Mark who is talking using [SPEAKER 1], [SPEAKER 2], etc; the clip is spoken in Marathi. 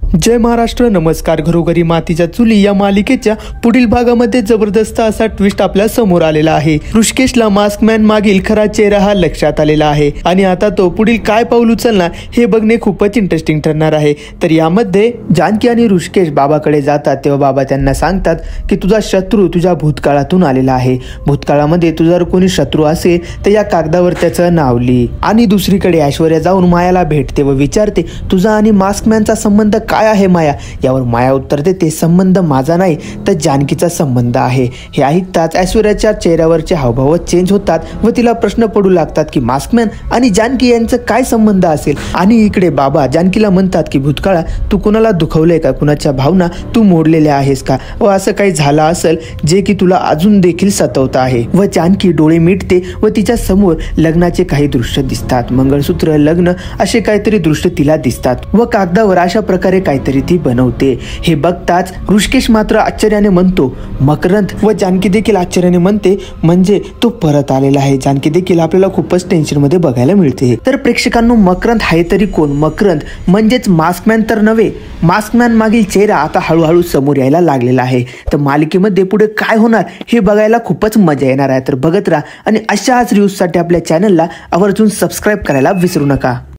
[SPEAKER 1] जय महाराष्ट्र. नमस्कार. घरोघरी मातीच्या चुली या मालिकेच्या पुढील भागामध्ये जबरदस्त असा ट्विस्ट आपल्या समोर आलेला आहे. ऋषिकेशला मास्कमॅन मागील खरा चेहरा हा लक्षात आलेला आहे आणि आता तो पुढील काय पाऊल उचलणार हे बघणे खूपच इंटरेस्टिंग ठरणार आहे. तर यामध्ये जानकी आणि ऋषिकेश बाबाकडे जातात तेव्हा बाबा त्यांना सांगतात की तुझा शत्रू तुझ्या भूतकाळातून आलेला आहे. भूतकाळामध्ये तुझा जर कोणी शत्रू असेल तर या कागदावर त्याचं नाव लिही. आणि दुसरीकडे ऐश्वर्या जाऊन मायाला भेटते व विचारते तुझा आणि मास्कमॅनचा संबंध काय आहे माया. यावर माया उत्तर देते संबंध माझा नाही तर जानकीचा संबंध आहे. हे ऐकताच ऐश्वर्याच्या चेहऱ्यावरचे हावभाव चेंज होतात व तिला प्रश्न पडू लागतात की मास्कमॅन आणि जानकी यांचं काय संबंध असेल. आणि इकडे बाबा जानकीला म्हणतात की भूतकाळात तू कुणाला दुखवलंय का, कुणाच्या भावना तू मोडलेल्या आहेस का व असं काही झालं असेल जे की तुला अजून देखील सतवत आहे. व जानकी डोळे मिटते व तिच्या समोर लग्नाचे काही दृश्य दिसतात. मंगळसूत्र, लग्न असे काहीतरी दृश्य तिला दिसतात व कागदावर अशा प्रकारे काहीतरी ती बनवते. हे बघताच ऋषिकेश मात्र आश्चर्याने म्हणतो मकरंद व जानकी देखील आश्चर्याने म्हणते म्हणजे तो परत आलेला आहे. जानकी देखील आपल्याला खूपच टेन्शन मध्ये बघायला मिळते. तर प्रेक्षकांनो मकरंद आहे तरी कोण? मकरंद म्हणजेच मास्कमॅन तर नव्हे. मास्कमॅन मागील चेहरा आता हळूहळू समोर यायला लागलेला आहे. तर मालिकेमध्ये पुढे काय होणार हे बघायला खूपच मजा येणार आहे. तर बघत राहा आणि अशाच न्यूजसाठी आपल्या चॅनलला आवर्जून सबस्क्राईब करायला विसरू नका.